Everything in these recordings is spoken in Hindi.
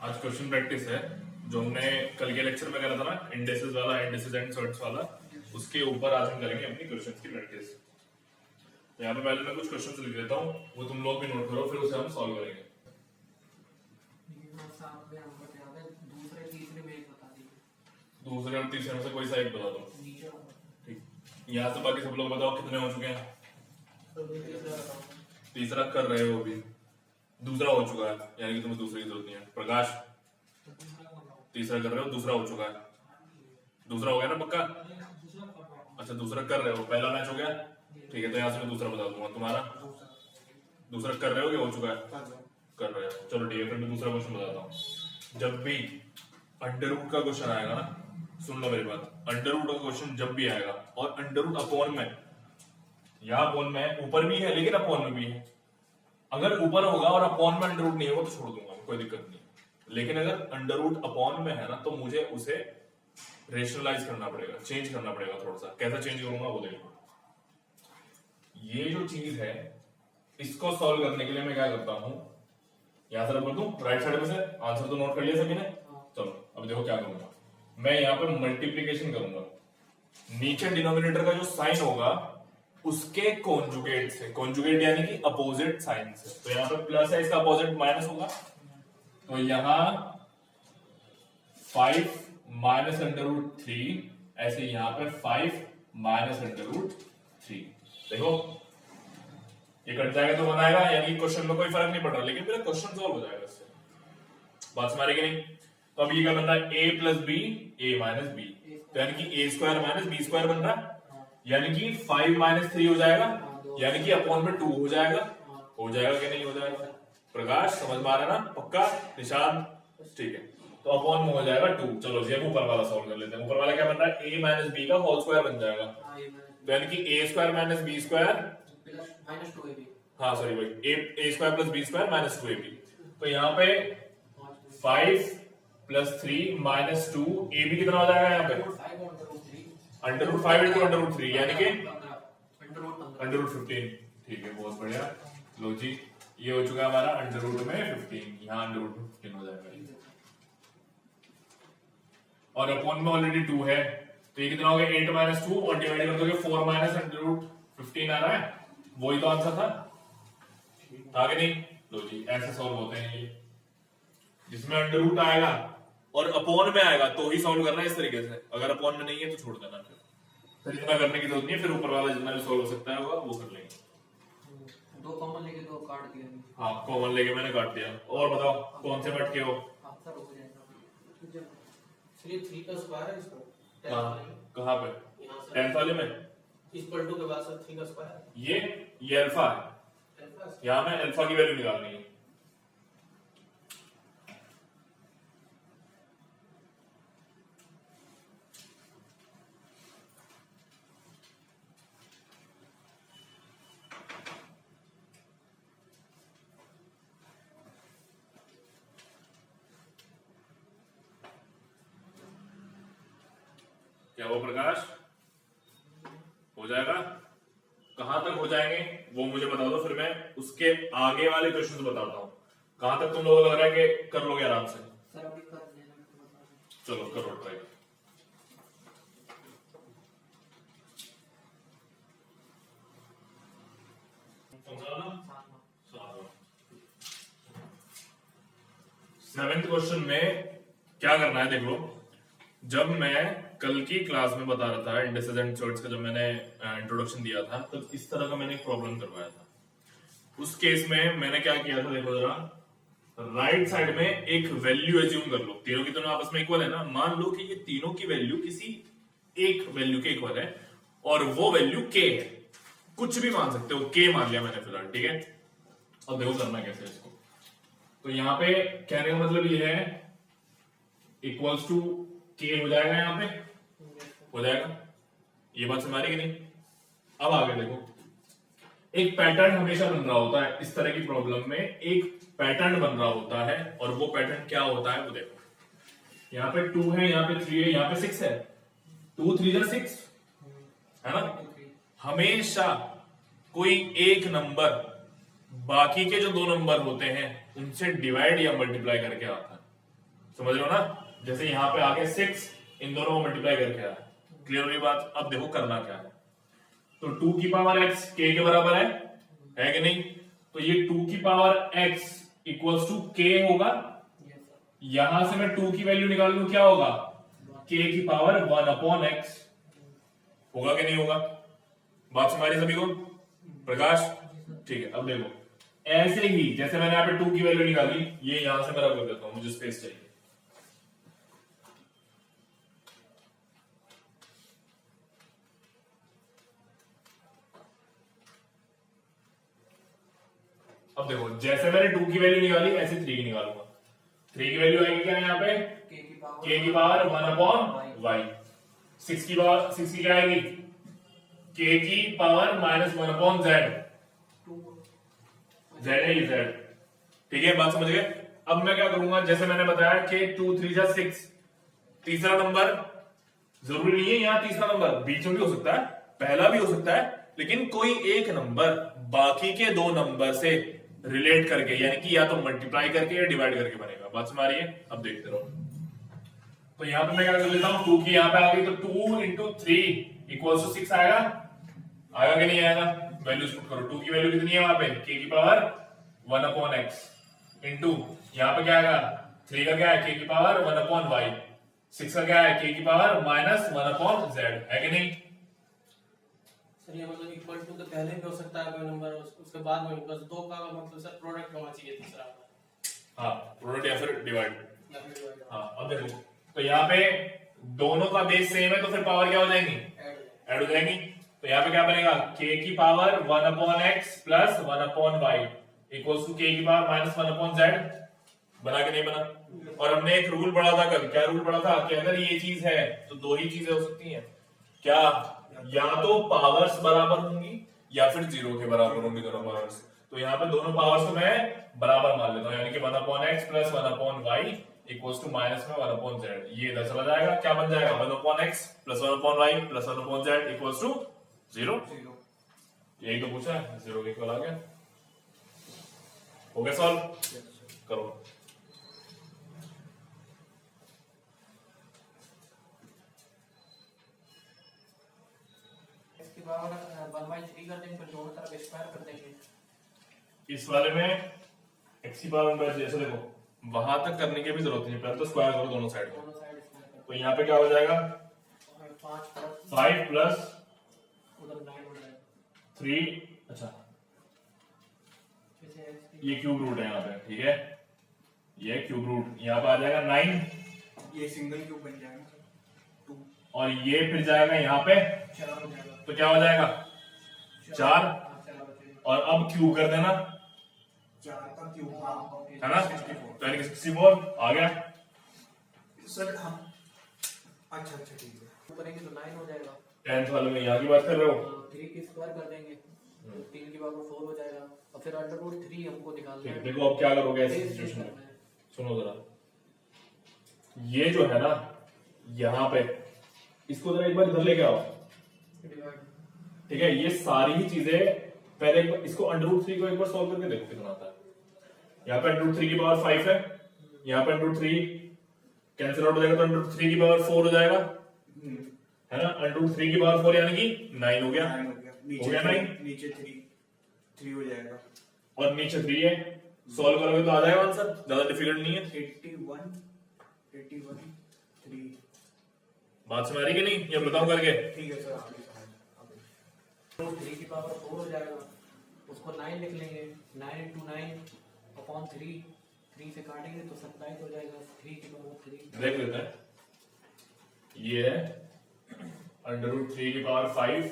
आज क्वेश्चन प्रैक्टिस है जो हमने कल के लेक्चर में करा था ना, इंडेसेस वाला, इंडेसेस एंड सर्ट्स वाला, उसके ऊपर आज हम करेंगे अपनी क्वेश्चंस की प्रैक्टिस। तो यहाँ पे पहले मैं कुछ क्वेश्चंस लिख देता हूँ, वो तुम लोग भी नोट करो, फिर उसे हम सॉल्व करेंगे। दूसरे और तीसरे में से कोई सा एक बता दो। ठीक, यहाँ से बाकी सब लोग बताओ कितने हो चुके हैं। तीसरा कर रहे हो अभी, दूसरा हो चुका है, यानी कि तुम्हें दूसरे की जरूरत नहीं है। प्रकाश तीसरा कर रहे हो, दूसरा हो चुका है। दूसरा हो गया ना पक्का? अच्छा, दूसरा कर रहे हो, पहला मैच हो गया। ठीक है, तो यहाँ से मैं दूसरा बता दूंगा। तुम्हारा दूसरा कर रहे हो कि हो चुका है? कर रहे हो, चलो ठीक है। फिर मैं दूसरा क्वेश्चन बताता हूँ। जब भी अंडर रूट का क्वेश्चन आएगा ना, सुन लो मेरी बात, अंडर रूट का क्वेश्चन जब भी आएगा और अंडर रूट अपॉन में, यहाँ अपॉन में ऊपर भी है लेकिन अपॉन में भी है। अगर ऊपर होगा और अपॉन में अंडर रूट नहीं होगा तो छोड़ दूंगा, कोई दिक्कत नहीं। लेकिन अगर अंडर रूट अपॉन में है ना, तो मुझे उसे रेशनलाइज करना पड़ेगा, चेंज करना पड़ेगा थोड़ा सा। कैसा चेंज करूंगा वो देखो। ये जो चीज है, इसको सॉल्व करने के लिए मैं क्या करता हूं, यहां से रख दूं राइट साइड में से। आंसर तो नोट कर लिया सभी ने? चलो अब देखो क्या करूंगा मैं। यहाँ पे मल्टीप्लीकेशन करूंगा, नीचे डिनोमिनेटर का जो साइन होगा उसके कॉन्जुगेट से, कॉन्जुगेट यानी कि अपोजिट साइन से। तो यहाँ पे प्लस है, इसका अपोजिट माइनस होगा। तो यहाँ 5 माइनस अंडर रूट 3, ऐसे यहाँ पे 5 माइनस अंडर रूट 3। देखो ये कट जाएगा तो बनाएगा, यानी क्वेश्चन में कोई फर्क नहीं पड़ रहा, लेकिन मेरा क्वेश्चन सॉल्व हो जाएगा इससे। बात समझ कि नहीं? तो अब ये क्या बन रहा है, a plus B, a minus B, तो यानी कि a square minus B square बन रहा है, यानी कि 5 माइनस 3 हो जाएगा, यानी कि अपॉन में 2 हो जाएगा। हो जाएगा कि नहीं हो जाएगा? प्रकाश समझ में आ रहा है ना? पक्का? निशान ठीक है, तो अपॉन में हो जाएगा 2। चलो जी अब ऊपर वाला सॉल्व कर लेते हैं। ऊपर वाला क्या बन रहा है, a माइनस बी का होल स्क्वायर बन जाएगा, तो यानी कि a square minus B square minus 2ab, हाँ सॉरी भाई, a square plus B square minus 2ab। तो यहाँ पे 5 प्लस 3 माइनस 2, a भी कितना हो जाएगा यहाँ पे? Under root 5 into under root 3, यानी कि अंडर रूट 15। ठीक है, बहुत बढ़िया। लो जी, ये हो चुका है हमारा अंडर रूट में 15, यहाँ अंडर रूट में 15 हो जाएगा। और अपॉन में ऑलरेडी 2 है, तो ये कितना हो गया, 8 माइनस 2, और डिवाइड कर दोगे 4 माइनस अंडर रूट 15 आ रहा है। वही तो आंसर था कि नहीं? लो जी, ऐसे सॉल्व होते हैं ये, जिसमें अंडर रूट आएगा और अपॉन में आएगा तो ही सॉल्व करना है इस तरीके से। अगर अपॉन में नहीं है तो छोड़ देना, फिर इतना करने की जरूरत नहीं है। फिर ऊपर वाला जितना भी सॉल्व हो सकता है होगा वो कर लेंगे। 2 कॉमन लेके 2 काट दिया। हाँ, कॉमन लेके मैंने काट दिया। और बताओ कौन से मटके हो? आंसर हो जाएगा। चलिए 3 का स्क्वायर है इसको। कहाँ पे? 10th वाले में इक्वल टू के बाद सर 3 का स्क्वायर। ये अल्फा है, यहाँ में अल्फा की वैल्यू निकालनी है। क्या वो प्रकाश हो जाएगा? कहां तक हो जाएंगे वो मुझे बता दो, फिर मैं उसके आगे वाले क्वेश्चन बताता हूँ। कहां तक तुम लोगों को लग रहा है कि कर लोगे आराम से? सर अभी कर लेना। चलो करो ट्राई। सेवेंथ क्वेश्चन में क्या करना है देख लो। जब मैं कल की क्लास में बता रहा था इंडेसेस एंड सर्ट्स का, जब मैंने इंट्रोडक्शन दिया था, तब इस तरह का मैंने एक प्रॉब्लम करवाया था। उस केस में मैंने क्या किया था देखो जरा, राइट साइड में एक वैल्यू एज्यूम कर लो। तीनों की तीनों आपस में इक्वल है ना, मान लो कि ये तीनों की वैल्यू किसी एक वैल्यू के इक्वल है और वो वैल्यू k है। कुछ भी मान सकते हो, k मान लिया मैंने फिलहाल, ठीक है। अब देखो करना कैसे है इसको। तो यहाँ पे कहने का मतलब ये है इक्वल्स टू k हो जाएगा, यहाँ पे हो जाएगा। ये बात समझ रही कि नहीं? अब आगे देखो, एक पैटर्न हमेशा बन रहा होता है इस तरह की प्रॉब्लम में, एक पैटर्न बन रहा होता है, और वो पैटर्न क्या होता है वो देखो। यहाँ पे 2 है, यहाँ पे 3 है, यहाँ पे 6 है। 2 3 6 है ना। हमेशा कोई एक नंबर बाकी के जो 2 नंबर होते हैं उनसे डिवाइड या मल्टीप्लाई करके आता है। समझ रहे हो ना? जैसे यहाँ पे आगे 6 इन दोनों को मल्टीप्लाई करके आया। क्लियर हुई बात? अब देखो करना क्या है। तो 2 की पावर x k के बराबर है कि नहीं? तो ये 2 की power x equals to k होगा। यहां से मैं 2 की वैल्यू निकाल लूं, क्या होगा? k की पावर 1 अपॉन x होगा कि नहीं होगा? बात समझ रही सभी को? प्रकाश ठीक है। अब देखो ऐसे ही जैसे मैंने यहाँ पे 2 की वैल्यू निकाली, ये यहां से मैं रख देता हूं, मुझे स्पेस चाहिए। अब देखो जैसे मैंने 2 की वैल्यू निकाली ऐसे 3 की निकालूंगा। 3 की वैल्यू आएगी क्या यहाँ पे? k की पावर 1 अपॉन y। 6 की क्या आएगी? k की power minus 1 upon z। z है ये z। ठीक है, बात समझ गए? अब मैं क्या करूंगा, जैसे मैंने बताया कि 2 3 जा 6, तीसरा नंबर जरूरी नहीं है यहाँ तीसरा नंबर, बीच में भी हो सकता है, पहला भी हो सकता है, लेकिन कोई एक नंबर बाकी के दो नंबर से रिलेट करके, यानी कि या तो मल्टीप्लाई करके या डिवाइड करके बनेगा। बात समझ आ रही है? अब देखते रहो। तो यहाँ पे मैं क्या कर लेता हूँ, 2 की यहाँ पे आ गई तो 2 इंटू 3 इक्वल्स टू 6 आएगा। आएगा कि नहीं आएगा? वैल्यूज पुट करो। 2 की वैल्यू कितनी है वहां पे? k की पावर 1 अपॉन x इंटू यहाँ पे क्या आएगा? 3 का क्या है? k की पावर 1 अपॉन y। 6 का क्या है? k की पावर माइनस 1 अपॉन z है कि नहीं? सर ये मतलब इक्वल टू तो पहले भी हो सकता है कोई नंबर, उसके बाद में बस दो का मतलब सर प्रोडक्ट होना चाहिए तीसरा। हाँ, प्रोडक्ट या फिर डिवाइड। या फिर divide। हाँ, अब देखो तो यहाँ पे दोनों का बेस सेम है तो फिर पावर क्या हो जाएंगी? ऐड हो जाएंगी। तो यहाँ पे क्या बनेगा? k की power 1 upon x plus 1 upon y equals to k की पावर माइनस 1 अपॉन z। बना के नहीं बना? और हमने एक रूल पढ़ा था कल। क्या रूल पढ़ा था? कि अगर ये चीज है तो दो ही चीजें हो सकती हैं। क्या? या तो पावर्स बराबर होंगी या फिर 0 के बराबर होंगी दोनों पावर्स। तो यहाँ पे दोनों पावर्स को मैं बराबर मान लेता हूँ, यानी कि 1 upon x plus 1 upon y equals to minus में 1 अपॉन z। ये इधर चला जाएगा, क्या बन जाएगा? 1 upon x plus 1 upon y plus 1 upon z equals to 0। यही तो पूछा है, 0 के इक्वल आ गया। हो गया सॉल्व? करो। इसके पावर 1/3 कर देंगे, फिर दोनों तरफ स्क्वायर कर देंगे। इस वाले में x की पावर 1/3, जैसे देखो वहां तक करने की भी जरूरत नहीं, पहले तो स्क्वायर करो दोनों साइड को। दोनों साइड स्क्वायर तो यहाँ पे क्या हो जाएगा? 5 प्लस उधर 9 हो जाएगा। 3, अच्छा जैसे ये क्यूब रूट है यहाँ पे, ठीक है, ये क्यूब रूट यहाँ पे आ जाएगा 9, ये सिंगल क्यूब बन जाएगा 2, और ये फिर जाएगा यहाँ पे 4 हो जाएगा। तो क्या हो जाएगा? 4। और अब क्यूब कर देना, 4 का क्यूब, हाँ है ना? तो यानी कि 64 आ गया। सर। हाँ, अच्छा ठीक है। करेंगे तो 9 हो जाएगा। 10th वाले में यहाँ की बात कर रहे हो? 3 की स्क्वायर कर देंगे तो 3 की पावर 4 हो जाएगा, और फिर √3 हमको निकालना ठीक, है। देखो अब क्या करोगे ऐसी Base सिचुएशन में? करना है। सुनो जरा, ये जो है ना यहाँ पे, इसको जरा एक बार इधर लेके आओ, Divide। ठीक है? ये सारी ही चीजें पहले एक बार इसको √3 को एक बार सॉल्व करके देखो कितना आता है। यहाँ पे √3 की पावर 5 है, यहाँ पे √3 कैंसिल आउट हो जाएगा तो √3 की पावर 4 हो जाएगा, है ना? √3 की पावर 4 यानी कि 9 हो गया। 9 हो गया। हो गया 9, नीचे 3 हो जाएगा। और नीचे 3 है। सॉल्व करोगे तो आ जाएगा आंसर, ज्यादा डिफिकल्ट नहीं है। 81 3। बात समझ आ रही कि नहीं? ये बताऊं करके? ठीक है सर, आप भी समझ। 3 की पावर 4 हो जाएगा, उसको 9 लिख लेंगे। 9 × 9 अपॉन 3, 3 से काटेंगे तो 27 हो जाएगा। 3 की पावर 3 देख लेते हैं। ये है √3 की पावर 5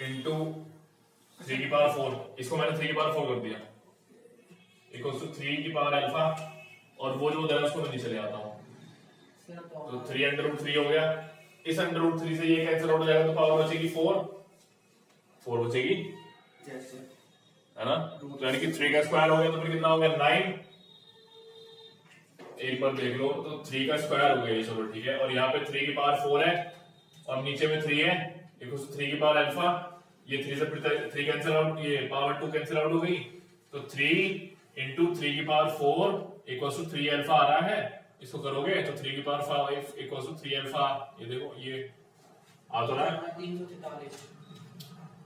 इंटू 3 की पावर 4, इसको मैंने 3 की पावर 4 कर दिया, इक्वल्स टू 3 की पावर अल्फा, और वो जो उधर है उसको मैं नीचे ले आता हूँ, तो 3 √3 हो गया। इस √3 से ये कैंसिल आउट हो जाएगा तो पावर बचेगी 4 बचेगी, जैसे है ना? तो यानी कि 3 का स्क्वायर हो गया तो फिर कितना हो गया? 9। एक बार देख लो तो 3 का स्क्वायर हो गया ये, चलो ठीक है। और यहाँ पे 3 की पावर 4 है और नीचे में 3 है, इक्वल्स टू 3 की पावर अल्फा। ये 3 से फिर 3 कैंसिल आउट, ये पावर 2 कैंसिल आउट हो गई, तो 3 इंटू 3 की पावर 4 इक्वल्स टू 3 अल्फा आ रहा है। इसको करोगे तो 3 की पावर 5 इक्वल्स टू 3 अल्फा। ये देखो ये आ तो रहा है, 343।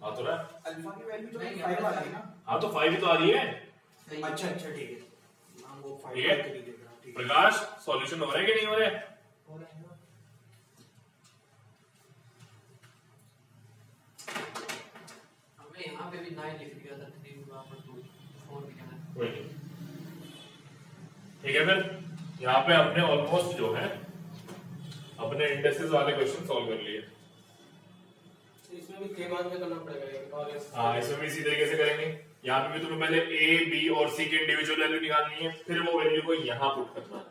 आ तो रहा है। अल्फा की वैल्यू तो नहीं, 5 आ रही है ना? हाँ तो 5 ही तो आ रही है। सही। अच्छा अच्छा ठीक है। हम वो 5 ठीक है। करके देख रहा हूं, ठीक है। प्रकाश सॉल्यूशन हो रहा है कि नहीं हो रहा है? हो रहा है ना? हमें यहाँ पे भी 9 लिख दिया था, 3 वहाँ पर 2 4 भी है। कोई नहीं। ठीक है, फिर यहाँ पे हमने ऑलमोस्ट जो है अपने इंडेक्सेस वाले क्वेश्चन सॉल्व कर लिए। इसमें भी के बाद में करना पड़ेगा और हाँ, इसमें भी इसी तरीके से करेंगे। यहाँ पे भी तुम्हें पहले ए बी और सी की इंडिविजुअल वैल्यू निकालनी है, फिर वो वैल्यू को यहाँ पुट करना है।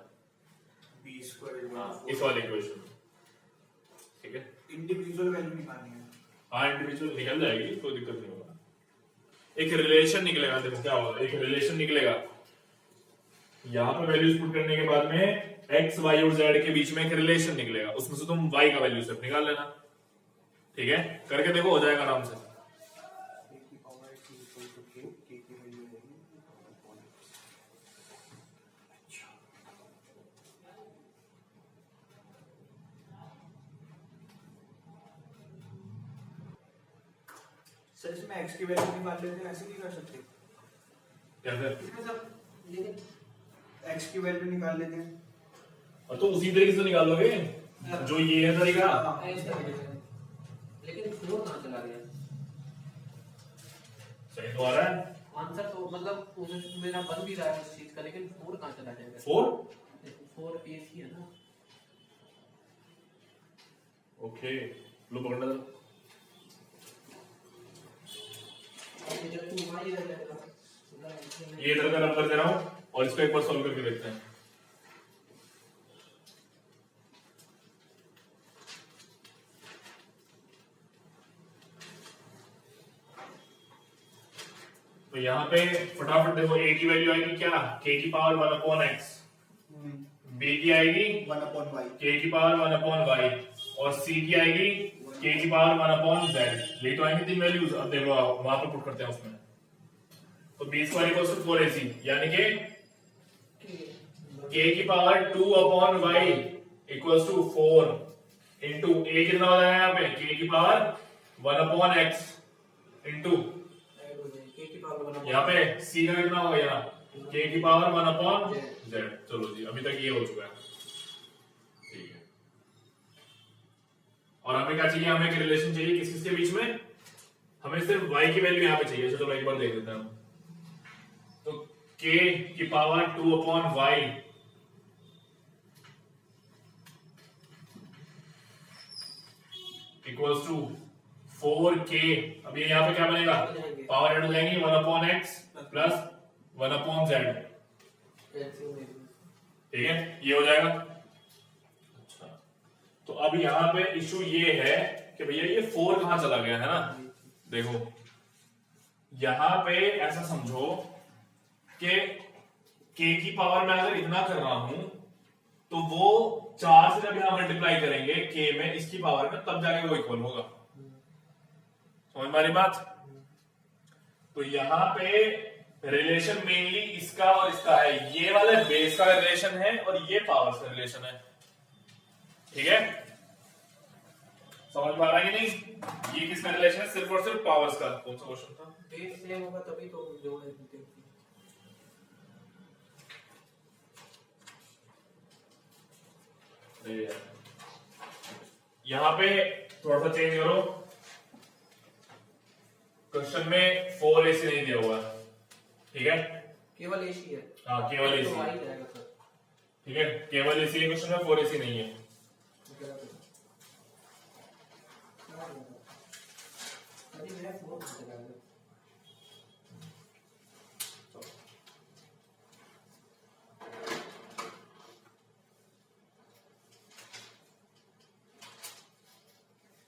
b स्क्वायर हाँ, इस वाले इक्वेशन में। ठीक है, इंडिविजुअल वैल्यू निकालनी है। हाँ इंडिविजुअल निकल जाएगी, कोई दिक्कत नहीं होगा। एक रिलेशन निकलेगा, देखो क्या होगा, एक रिलेशन निकलेगा। यहाँ पे वैल्यूज पुट करने के बाद में x y और z के बीच में एक रिलेशन निकलेगा, उसमें से तुम y का वैल्यू सिर्फ निकाल लेना। ठीक है, करके देखो, हो जाएगा आराम से। a की power x equal to k, k की वैल्यू रहेगी अच्छा। सर इसमें x की वैल्यू निकाल लेते हैं, ऐसे नहीं कर सकते? कैसे? इसमें सब लेकिन x की वैल्यू निकाल लेते हैं। और तो उसी तरीके से निकालोगे जो ये है तरीका। ऐसे हो जाएगा। लेकिन 4 कहाँ चला गया? सही तो आ रहा है। आंसर तो मतलब उसमें मेरा बन भी रहा है इस चीज का, लेकिन 4 कहाँ चला जाएगा? 4 ए सी है ना। ओके, लो पकड़ना जरा। ये जब तू वहां ही रह जाएगा ये इधर का रब कर दे रहा हूं और इसको एक बार सॉल्व करके देखते हैं। तो यहाँ पे फटाफट देखो, a की वैल्यू आएगी क्या, k की पावर 1 अपॉन x, b की आएगी 1 अपॉन y, k की पावर 1 अपॉन y और c की आएगी k की पावर 1 अपॉन z। यही तो आएंगे तीन वैल्यूज। अब देखो वहां पर पुट करते हैं उसमें। तो b square equals to 4ac, यानी कि k की power 2 upon y equals to 4 into a कितना हो जाएगा यहाँ पे, k की पावर 1 अपॉन x इंटू के की पावर 1 यहाँ पे c का कितना होगा, यहाँ k की पावर 1 अपॉन z। चलो जी, अभी तक ये हो चुका है। ठीक है, और हमें क्या चाहिए, हमें एक रिलेशन चाहिए किस किसके बीच में, हमें सिर्फ y की वैल्यू यहाँ पे चाहिए। चलो एक बार देख लेते हैं हम। तो k की power 2 upon y equals to 4k। अब ये यहाँ पे क्या बनेगा, पावर ऐड हो जाएंगी 1 upon x plus 1 upon z। ठीक है, ये हो जाएगा। अच्छा, तो अब यहाँ पे इशू ये है कि भैया ये 4 कहां चला गया है ना। देखो यहां पे ऐसा समझो कि k की पावर में अगर इतना कर रहा हूं तो वो 4 से जब यहां मल्टीप्लाई करेंगे k में इसकी पावर में, तब जाके वो इक्वल होगा। समझ में आ रही बात? तो यहां पे रिलेशन मेनली इसका और इसका है, ये वाले बेस का रिलेशन है और ये पावर्स का रिलेशन है। ठीक है, समझ में आ रहा है कि नहीं? ये किसका रिलेशन है, सिर्फ और सिर्फ पावर्स का। कौन सा क्वेश्चन था? बेस सेम होगा तभी तो जोड़ देते हैं। यहां पे थोड़ा सा चेंज करो, क्वेश्चन में 4ac नहीं दिया हुआ। ठीक है, केवल एसी है। हाँ केवल तो ac। आ ही जाएगा सर। ठीक है, केवल ac है क्वेश्चन में, 4ac नहीं है।